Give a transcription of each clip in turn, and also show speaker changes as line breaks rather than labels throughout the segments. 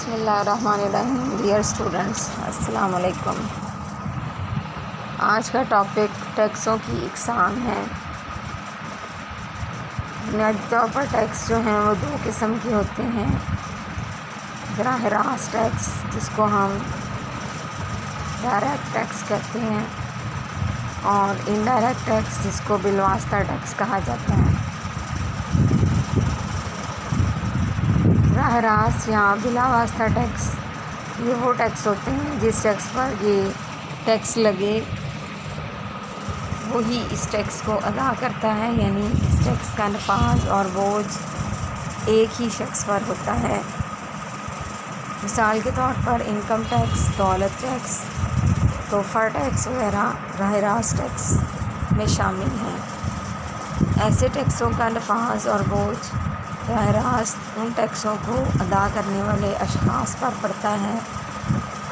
بسم اللہ الرحمن الرحیم. ڈیئر اسٹوڈنٹس، السلام علیکم. آج کا ٹاپک ٹیکسوں کی اقسام ہے. بنیادی طور پر ٹیکس جو ہیں وہ دو قسم کے ہوتے ہیں. براہ راست ٹیکس جس کو ہم ڈائریکٹ ٹیکس کہتے ہیں، اور انڈائریکٹ ٹیکس جس کو بالواسطہ ٹیکس کہا جاتا ہے. براہ راست یا بلا واسطہ ٹیکس یہ وہ ٹیکس ہوتے ہیں جس شخص پر یہ ٹیکس لگے وہی اس ٹیکس کو ادا کرتا ہے، یعنی اس ٹیکس کا نفاذ اور بوجھ ایک ہی شخص پر ہوتا ہے. مثال کے طور پر انکم ٹیکس، دولت ٹیکس، تحفہ ٹیکس وغیرہ براہ راست ٹیکس میں شامل ہیں. ایسے ٹیکسوں کا نفاذ اور بوجھ براہ راست ان ٹیکسوں کو ادا کرنے والے اشخاص پر پڑتا ہے.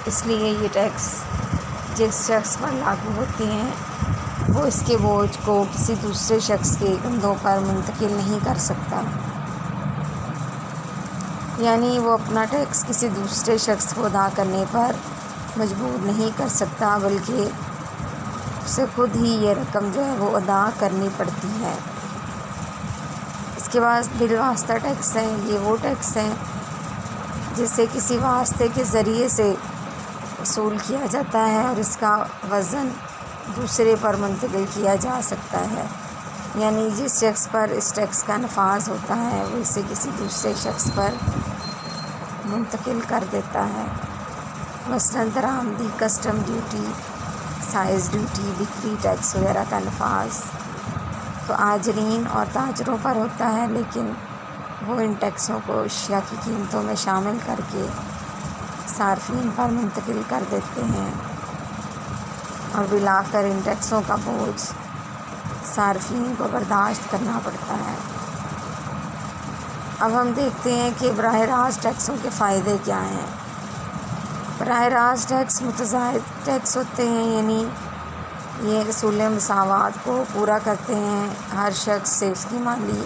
اس لیے یہ ٹیکس جس شخص پر لاگو ہوتے ہیں وہ اس کے بوجھ کو کسی دوسرے شخص کے کندھوں پر منتقل نہیں کر سکتا، یعنی وہ اپنا ٹیکس کسی دوسرے شخص کو ادا کرنے پر مجبور نہیں کر سکتا، بلکہ اسے خود ہی یہ رقم جو ہے وہ ادا کرنی پڑتی ہے. اس کے بعد بالواسطہ ٹیکس ہیں. یہ وہ ٹیکس ہیں جسے کسی واسطے کے ذریعے سے وصول کیا جاتا ہے اور اس کا وزن دوسرے پر منتقل کیا جا سکتا ہے، یعنی جس شخص پر اس ٹیکس کا نفاذ ہوتا ہے وہ اسے کسی دوسرے شخص پر منتقل کر دیتا ہے. مثلاً درآمدی کسٹم ڈیوٹی، سائز ڈیوٹی، بکری ٹیکس وغیرہ کا نفاذ تو آجرین اور تاجروں پر ہوتا ہے، لیکن وہ ان ٹیکسوں کو اشیاء کی قیمتوں میں شامل کر کے صارفین پر منتقل کر دیتے ہیں، اور بالآخر ان ٹیکسوں کا بوجھ صارفین کو برداشت کرنا پڑتا ہے. اب ہم دیکھتے ہیں کہ براہ راست ٹیکسوں کے فائدے کیا ہیں. براہ راست ٹیکس متزائد ٹیکس ہوتے ہیں، یعنی یہ اصول مساوات کو پورا کرتے ہیں. ہر شخص سے اس کی مالی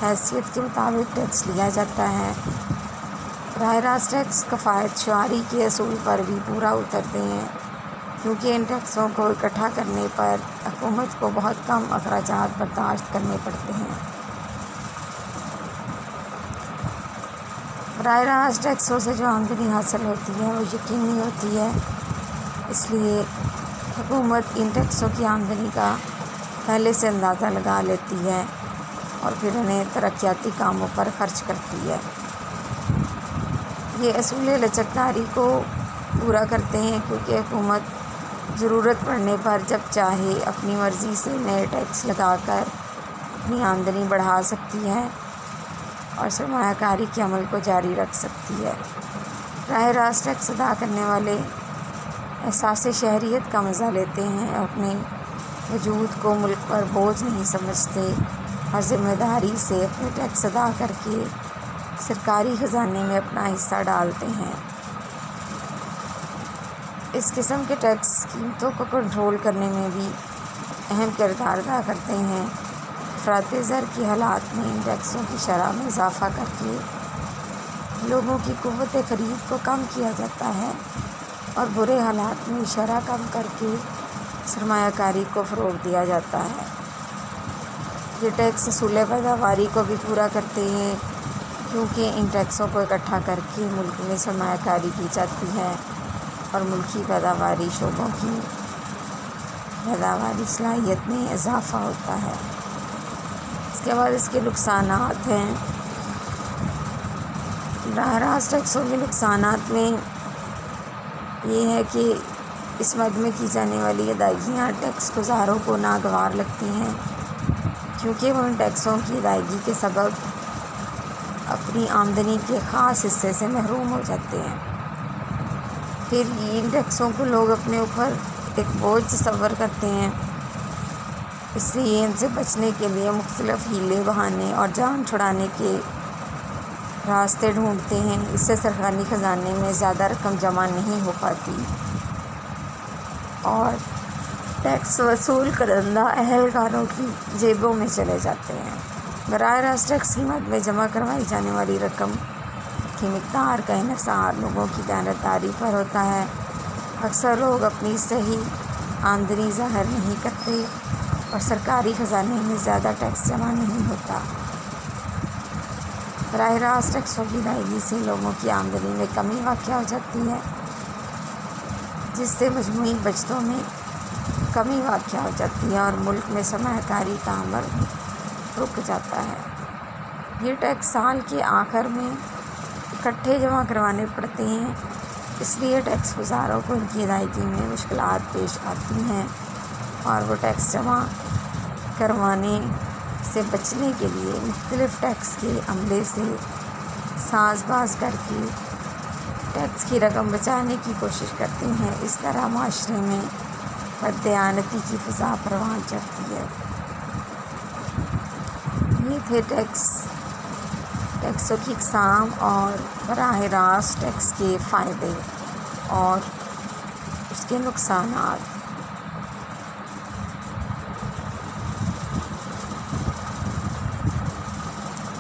حیثیت کے مطابق ٹیکس لیا جاتا ہے. براہ راست ٹیکس کفایت شعاری کے اصول پر بھی پورا اترتے ہیں، کیونکہ ان ٹیکسوں کو اکٹھا کرنے پر حکومت کو بہت کم اخراجات برداشت کرنے پڑتے ہیں. براہ راست ٹیکسوں سے جو آمدنی حاصل ہوتی ہے وہ یقینی ہوتی ہے، اس لیے حکومت ان ٹیکسوں کی آمدنی کا پہلے سے اندازہ لگا لیتی ہے اور پھر انہیں ترقیاتی کاموں پر خرچ کرتی ہے. یہ اصول لچکداری کو پورا کرتے ہیں، کیونکہ حکومت ضرورت پڑنے پر جب چاہے اپنی مرضی سے نئے ٹیکس لگا کر اپنی آمدنی بڑھا سکتی ہے اور سرمایہ کاری کے عمل کو جاری رکھ سکتی ہے. براہ راست ٹیکس ادا کرنے والے احساس شہریت کا مزہ لیتے ہیں اور اپنے وجود کو ملک پر بوجھ نہیں سمجھتے اور ذمہ داری سے اپنے ٹیکس ادا کر کے سرکاری خزانے میں اپنا حصہ ڈالتے ہیں. اس قسم کے ٹیکس قیمتوں کو کنٹرول کرنے میں بھی اہم کردار ادا کرتے ہیں. افراط زر کی حالات میں ان ٹیکسوں کی شرح میں اضافہ کر کے لوگوں کی قوت خرید کو کم کیا جاتا ہے، اور برے حالات میں شرح کم کر کے سرمایہ کاری کو فروغ دیا جاتا ہے. یہ ٹیکس اصول پیداواری کو بھی پورا کرتے ہیں، کیونکہ ان ٹیکسوں کو اکٹھا کر کے ملک میں سرمایہ کاری کی جاتی ہے اور ملکی پیداواری شعبوں کی پیداواری صلاحیت میں اضافہ ہوتا ہے. اس کے بعد اس کے نقصانات ہیں. براہ راست ٹیکسوں کے نقصانات میں یہ ہے کہ اس مد میں کی جانے والی ادائیگیاں ٹیکس گزاروں کو ناگوار لگتی ہیں، کیونکہ وہ ان ٹیکسوں کی ادائیگی کے سبب اپنی آمدنی کے خاص حصے سے محروم ہو جاتے ہیں. پھر ان ٹیکسوں کو لوگ اپنے اوپر ایک بوجھ تصور کرتے ہیں، اس لیے ان سے بچنے کے لیے مختلف ہیلے بہانے اور جان چھڑانے کے راستے ڈھونڈتے ہیں. اس سے سرکاری خزانے میں زیادہ رقم جمع نہیں ہو پاتی اور ٹیکس وصول کنندہ اہلکاروں کی جیبوں میں چلے جاتے ہیں. براہ راست ٹیکس کی مد میں جمع کروائی جانے والی رقم کافی مقدار کا انحصار لوگوں کی دیانتداری پر ہوتا ہے۔ اکثر لوگ اپنی صحیح آمدنی ظاہر نہیں کرتے اور سرکاری خزانے میں زیادہ ٹیکس جمع نہیں ہوتا۔ براہ راست ٹیکسوں کی ادائیگی سے لوگوں کی آمدنی میں کمی واقع ہو جاتی ہے، جس سے مجموعی بچتوں میں کمی واقع ہو جاتی ہے اور ملک میں سرمایہ کاری کا عمل رک جاتا ہے۔ یہ ٹیکس سال کے آخر میں اکٹھے جمع کروانے پڑتے ہیں، اس لیے ٹیکس گزاروں کو ان کی ادائیگی میں مشکلات پیش آتی ہیں اور وہ ٹیکس جمع کروانے سے بچنے کے لیے مختلف ٹیکس کے عملے سے ساز باز کر کے ٹیکس کی رقم بچانے کی کوشش کرتے ہیں۔ اس طرح معاشرے میں بددیانتی کی فضا پروان چڑھتی ہے۔ یہ تھے ٹیکسوں کی اقسام اور براہ راست ٹیکس کے فائدے اور اس کے نقصانات۔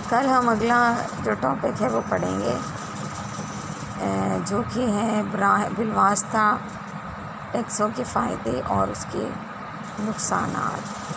کل ہم اگلا جو ٹاپک ہے وہ پڑھیں گے، جو کہ ہے بالواسطہ ٹیکسوں کے فائدے اور اس کے نقصانات۔